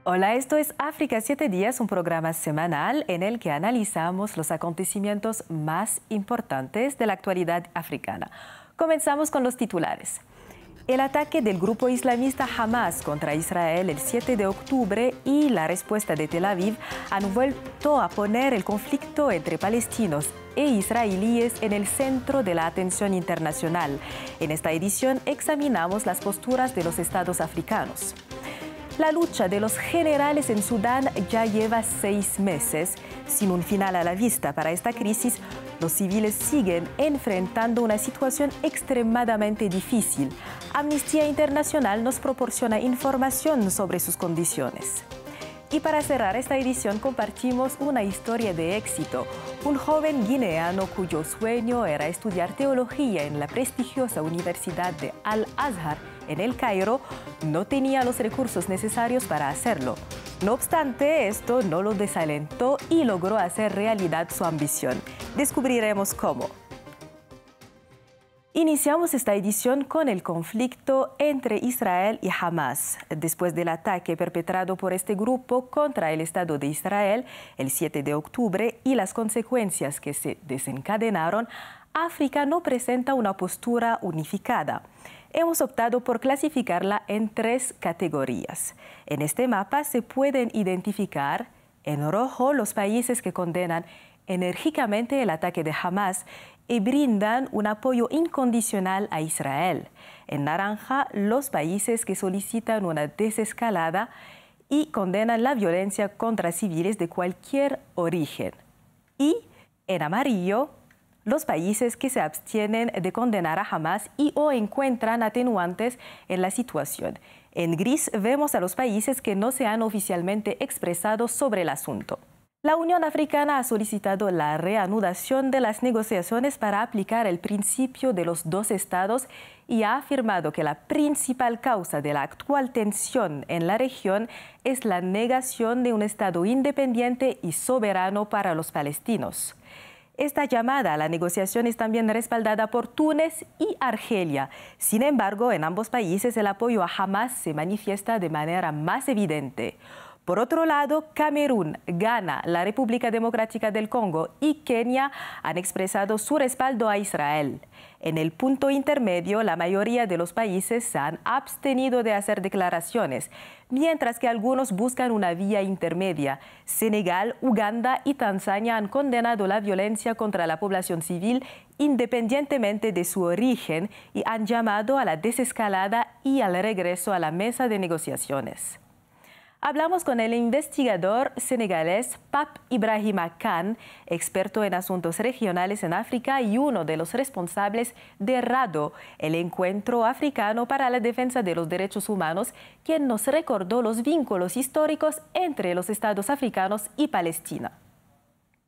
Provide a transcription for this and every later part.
Hola, esto es África 7 días, un programa semanal en el que analizamos los acontecimientos más importantes de la actualidad africana. Comenzamos con los titulares. El ataque del grupo islamista Hamas contra Israel el 7 de octubre y la respuesta de Tel Aviv han vuelto a poner el conflicto entre palestinos e israelíes en el centro de la atención internacional. En esta edición examinamos las posturas de los estados africanos. La lucha de los generales en Sudán ya lleva 6 meses. Sin un final a la vista para esta crisis, los civiles siguen enfrentando una situación extremadamente difícil. Amnistía Internacional nos proporciona información sobre sus condiciones. Y para cerrar esta edición compartimos una historia de éxito. Un joven guineano cuyo sueño era estudiar teología en la prestigiosa Universidad de Al-Azhar en El Cairo no tenía los recursos necesarios para hacerlo. No obstante, esto no lo desalentó y logró hacer realidad su ambición. Descubriremos cómo. Iniciamos esta edición con el conflicto entre Israel y Hamas. Después del ataque perpetrado por este grupo contra el Estado de Israel el 7 de octubre y las consecuencias que se desencadenaron, África no presenta una postura unificada. Hemos optado por clasificarla en 3 categorías. En este mapa se pueden identificar en rojo los países que condenan enérgicamente el ataque de Hamas y brindan un apoyo incondicional a Israel. En naranja, los países que solicitan una desescalada y condenan la violencia contra civiles de cualquier origen. Y en amarillo, los países que se abstienen de condenar a Hamas y o encuentran atenuantes en la situación. En gris vemos a los países que no se han oficialmente expresado sobre el asunto. La Unión Africana ha solicitado la reanudación de las negociaciones para aplicar el principio de los 2 estados y ha afirmado que la principal causa de la actual tensión en la región es la negación de un estado independiente y soberano para los palestinos. Esta llamada a la negociación es también respaldada por Túnez y Argelia. Sin embargo, en ambos países el apoyo a Hamas se manifiesta de manera más evidente. Por otro lado, Camerún, Ghana, la República Democrática del Congo y Kenia han expresado su respaldo a Israel. En el punto intermedio, la mayoría de los países se han abstenido de hacer declaraciones, mientras que algunos buscan una vía intermedia. Senegal, Uganda y Tanzania han condenado la violencia contra la población civil independientemente de su origen y han llamado a la desescalada y al regreso a la mesa de negociaciones. Hablamos con el investigador senegalés Pape Ibrahima Kane, experto en asuntos regionales en África y uno de los responsables de RADO, el Encuentro Africano para la Defensa de los Derechos Humanos, quien nos recordó los vínculos históricos entre los estados africanos y Palestina.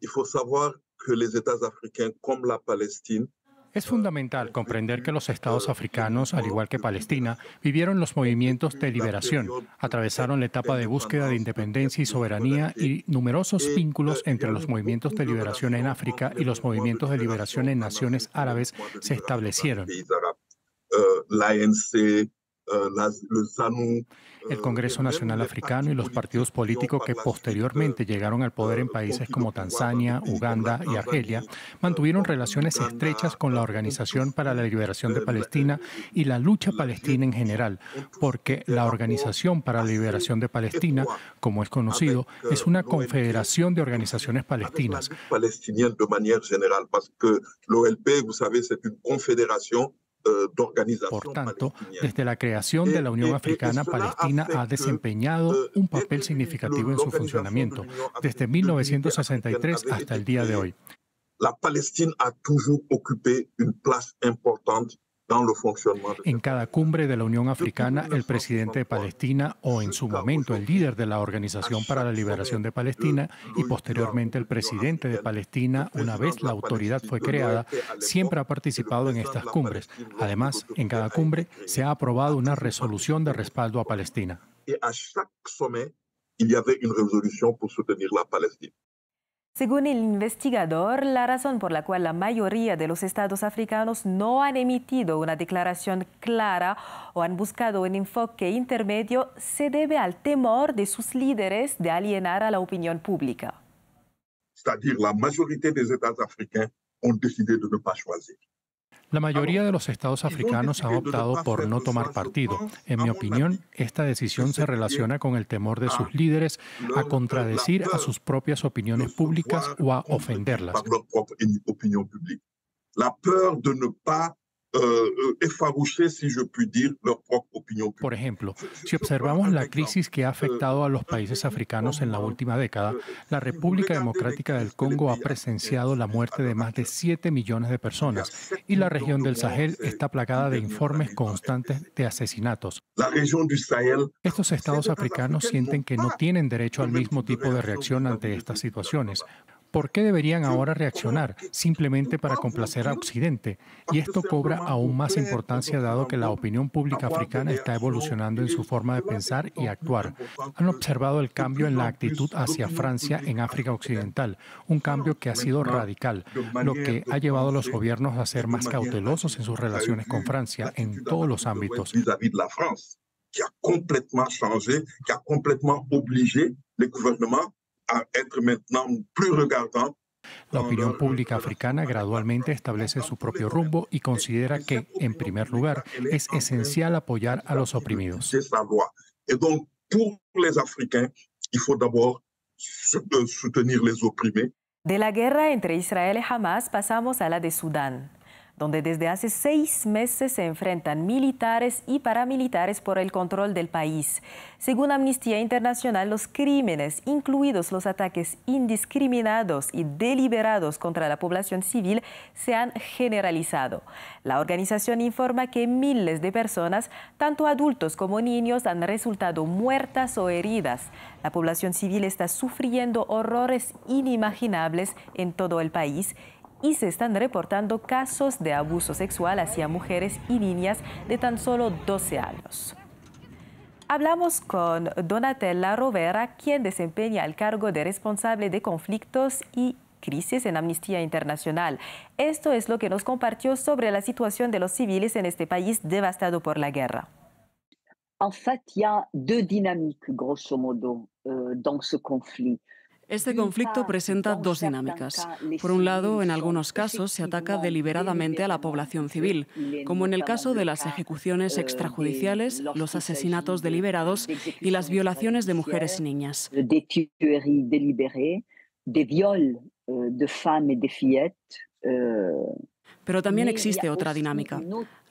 Il faut savoir que les États africains, comme la Palestine, Es fundamental comprender que los estados africanos, al igual que Palestina, vivieron los movimientos de liberación, atravesaron la etapa de búsqueda de independencia y soberanía y numerosos vínculos entre los movimientos de liberación en África y los movimientos de liberación en naciones árabes se establecieron. El Congreso Nacional Africano y los partidos políticos que posteriormente llegaron al poder en países como Tanzania, Uganda y Argelia mantuvieron relaciones estrechas con la Organización para la Liberación de Palestina y la lucha palestina en general, porque la Organización para la Liberación de Palestina, como es conocido, es una confederación de organizaciones palestinas. Por tanto, desde la creación de la Unión Africana, Palestina ha desempeñado un papel significativo en su funcionamiento, desde 1963 hasta el día de hoy. La Palestine a toujours occupé une place importante dans le fonctionnement. En cada cumbre de la Unión Africana, el presidente de Palestina o en su momento el líder de la Organización para la Liberación de Palestina y posteriormente el presidente de Palestina, una vez la autoridad fue creada, siempre ha participado en estas cumbres. Además, en cada cumbre se ha aprobado una resolución de respaldo a Palestina. Y a chaque sommet, il y avait une résolution pour soutenir la Palestine. Según el investigador, la razón por la cual la mayoría de los estados africanos no han emitido una declaración clara o han buscado un enfoque intermedio se debe al temor de sus líderes de alienar a la opinión pública. C'est-à-dire la majorité des États africains ont décidé de ne pas choisir. La mayoría de los estados africanos ha optado por no tomar partido. En mi opinión, esta decisión se relaciona con el temor de sus líderes a contradecir a sus propias opiniones públicas o a ofenderlas. La peur de ne pas effaroucher, si je puis dire, leur propre opinion publique. Por ejemplo, si observamos la crisis que ha afectado a los países africanos en la última década, la República Democrática del Congo ha presenciado la muerte de más de 7 millones de personas y la región del Sahel está plagada de informes constantes de asesinatos. La región du Sahel. Estos estados africanos sienten que no tienen derecho al mismo tipo de reacción ante estas situaciones. ¿Por qué deberían ahora reaccionar? Simplemente para complacer a Occidente. Y esto cobra aún más importancia dado que la opinión pública africana está evolucionando en su forma de pensar y actuar. Han observado el cambio en la actitud hacia Francia en África Occidental, un cambio que ha sido radical, lo que ha llevado a los gobiernos a ser más cautelosos en sus relaciones con Francia en todos los ámbitos. Qui a complètement changé, qui a complètement obligé les gouvernements a être maintenant plus regardants. La opinión pública africana gradualmente establece su propio rumbo y considera que, en primer lugar, es esencial apoyar a los oprimidos. Et donc, pour les Africains, il faut d'abord soutenir les opprimés. De la guerra entre Israel y Hamas pasamos a la de Sudán, donde desde hace 6 meses se enfrentan militares y paramilitares por el control del país. Según Amnistía Internacional, los crímenes, incluidos los ataques indiscriminados y deliberados contra la población civil, se han generalizado. La organización informa que miles de personas, tanto adultos como niños, han resultado muertas o heridas. La población civil está sufriendo horrores inimaginables en todo el país y se están reportando casos de abuso sexual hacia mujeres y niñas de tan solo 12 años. Hablamos con Donatella Rovera, quien desempeña el cargo de responsable de conflictos y crisis en Amnistía Internacional. Esto es lo que nos compartió sobre la situación de los civiles en este país devastado por la guerra. En fait, il y a 2 dynamiques, grosso modo, dans ce conflit. Este conflicto presenta 2 dinámicas. Por un lado, en algunos casos se ataca deliberadamente a la población civil, como en el caso de las ejecuciones extrajudiciales, los asesinatos deliberados y las violaciones de mujeres y niñas. Des tueries délibérées, des viols de femmes et de fillettes. Pero también existe otra dinámica.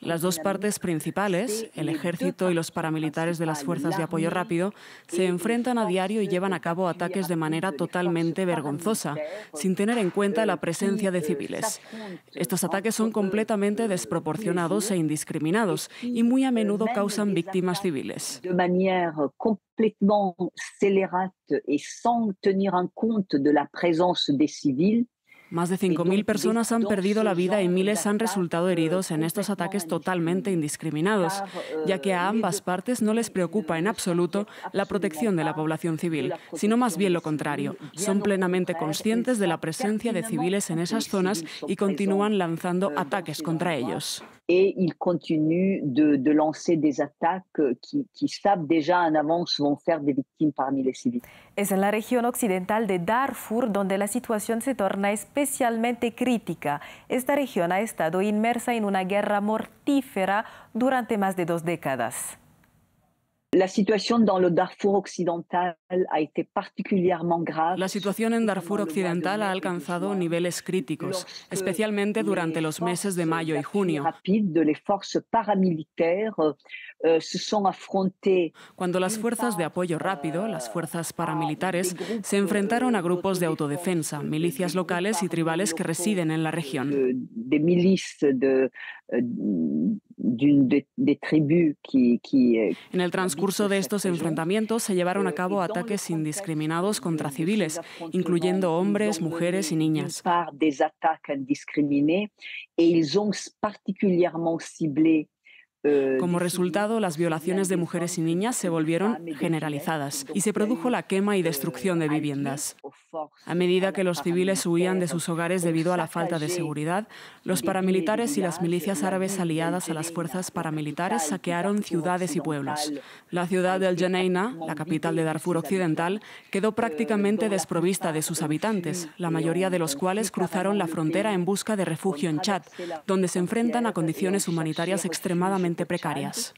Las 2 partes principales, el ejército y los paramilitares de las fuerzas de apoyo rápido, se enfrentan a diario y llevan a cabo ataques de manera totalmente vergonzosa, sin tener en cuenta la presencia de civiles. Estos ataques son completamente desproporcionados e indiscriminados y muy a menudo causan víctimas civiles. De manière complètement scélérate et sans tenir en compte de la présence des civils. Más de 5.000 personas han perdido la vida y miles han resultado heridos en estos ataques totalmente indiscriminados, ya que a ambas partes no les preocupa en absoluto la protección de la población civil, sino más bien lo contrario. Son plenamente conscientes de la presencia de civiles en esas zonas y continúan lanzando ataques contra ellos. Et ils continuent de lancer des attaques qui savent déjà en avance vont faire des victimes parmi les civils. Es en la región occidental de Darfur donde la situación se torna especialmente crítica. Esta región ha estado inmersa en una guerra mortífera durante más de 2 décadas. La situación dans le Darfour occidental a été particulièrement grave. La situación en Darfur occidental ha alcanzado niveles críticos, especialmente durante los meses de mayo y junio. Les forces paramilitaires se sont affrontées. Cuando las fuerzas de apoyo rápido, las fuerzas paramilitares, se enfrentaron a grupos de autodefensa, milicias locales y tribales que residen en la región. De milices de tribus En el transcurso de estos enfrentamientos se llevaron a cabo ataques indiscriminados contra civiles, incluyendo hombres, mujeres y niñas. Des attaques indiscriminées et ils ont particulièrement ciblé. Como resultado, las violaciones de mujeres y niñas se volvieron generalizadas y se produjo la quema y destrucción de viviendas. A medida que los civiles huían de sus hogares debido a la falta de seguridad, los paramilitares y las milicias árabes aliadas a las fuerzas paramilitares saquearon ciudades y pueblos. La ciudad de El Geneina, la capital de Darfur Occidental, quedó prácticamente desprovista de sus habitantes, la mayoría de los cuales cruzaron la frontera en busca de refugio en Chad, donde se enfrentan a condiciones humanitarias extremadamente precarias.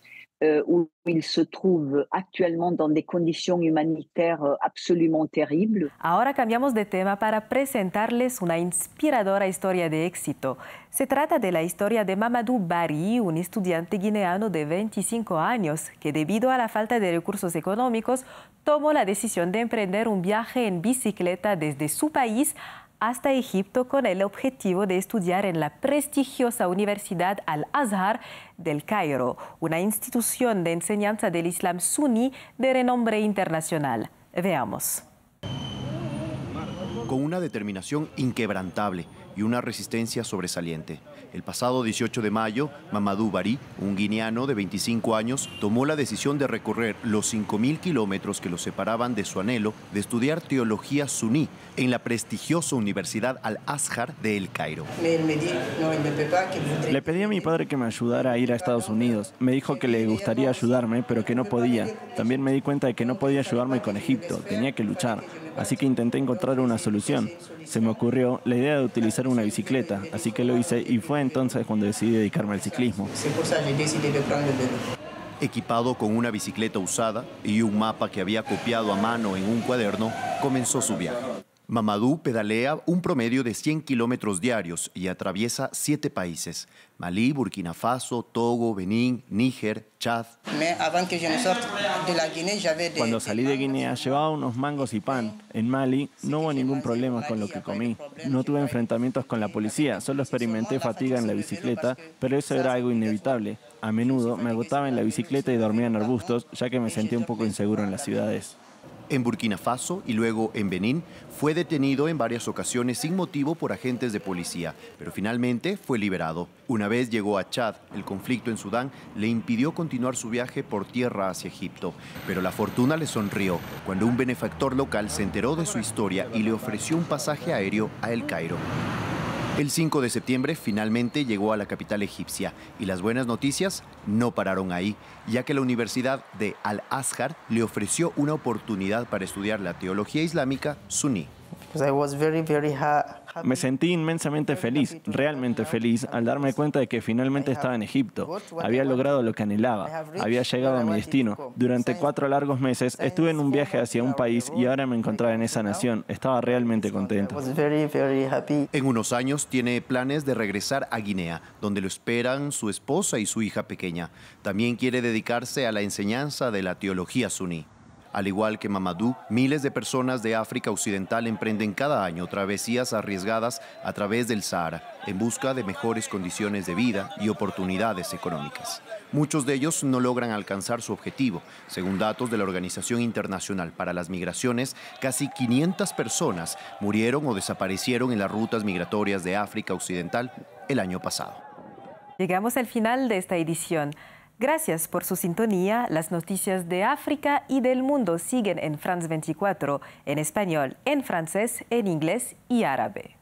Où ils se trouvent actuellement dans des conditions humanitaires absolument terribles. Ahora cambiamos de tema para presentarles una inspiradora historia de éxito. Se trata de la historia de Mamadou Bari, un estudiante guineano de 25 años que debido a la falta de recursos económicos tomó la decisión de emprender un viaje en bicicleta desde su país hasta Egipto con el objetivo de estudiar en la prestigiosa Universidad Al-Azhar del Cairo, una institución de enseñanza del Islam suní de renombre internacional. Veamos. Con una determinación inquebrantable y una resistencia sobresaliente, el pasado 18 de mayo, Mamadou Bari, un guineano de 25 años, tomó la decisión de recorrer los 5.000 kilómetros que lo separaban de su anhelo de estudiar teología suní en la prestigiosa Universidad Al-Azhar de El Cairo. Le pedí a mi padre que me ayudara a ir a Estados Unidos. Me dijo que le gustaría ayudarme, pero que no podía. También me di cuenta de que no podía ayudarme con Egipto, tenía que luchar. Así que intenté encontrar una solución. Se me ocurrió la idea de utilizar una bicicleta, así que lo hice y fue entonces cuando decidí dedicarme al ciclismo. Equipado con una bicicleta usada y un mapa que había copiado a mano en un cuaderno, comenzó su viaje. Mamadou pedalea un promedio de 100 kilómetros diarios y atraviesa 7 países: Malí, Burkina Faso, Togo, Benín, Níger, Chad. Cuando salí de Guinea llevaba unos mangos y pan. En Mali no hubo ningún problema con lo que comí. No tuve enfrentamientos con la policía, solo experimenté fatiga en la bicicleta, pero eso era algo inevitable. A menudo me agotaba en la bicicleta y dormía en arbustos, ya que me sentía un poco inseguro en las ciudades. En Burkina Faso y luego en Benín, fue detenido en varias ocasiones sin motivo por agentes de policía, pero finalmente fue liberado. Una vez llegó a Chad, el conflicto en Sudán le impidió continuar su viaje por tierra hacia Egipto, pero la fortuna le sonrió cuando un benefactor local se enteró de su historia y le ofreció un pasaje aéreo a El Cairo. El 5 de septiembre finalmente llegó a la capital egipcia y las buenas noticias no pararon ahí, ya que la Universidad de Al-Azhar le ofreció una oportunidad para estudiar la teología islámica suní. Me sentí inmensamente feliz, realmente feliz, al darme cuenta de que finalmente estaba en Egipto. Había logrado lo que anhelaba, había llegado a mi destino. Durante 4 largos meses estuve en un viaje hacia un país y ahora me encontraba en esa nación. Estaba realmente contento. En unos años tiene planes de regresar a Guinea, donde lo esperan su esposa y su hija pequeña. También quiere dedicarse a la enseñanza de la teología suní. Al igual que Mamadou, miles de personas de África Occidental emprenden cada año travesías arriesgadas a través del Sahara en busca de mejores condiciones de vida y oportunidades económicas. Muchos de ellos no logran alcanzar su objetivo. Según datos de la Organización Internacional para las Migraciones, casi 500 personas murieron o desaparecieron en las rutas migratorias de África Occidental el año pasado. Llegamos al final de esta edición. Gracias por su sintonía. Las noticias de África y del mundo siguen en France 24, en español, en francés, en inglés y árabe.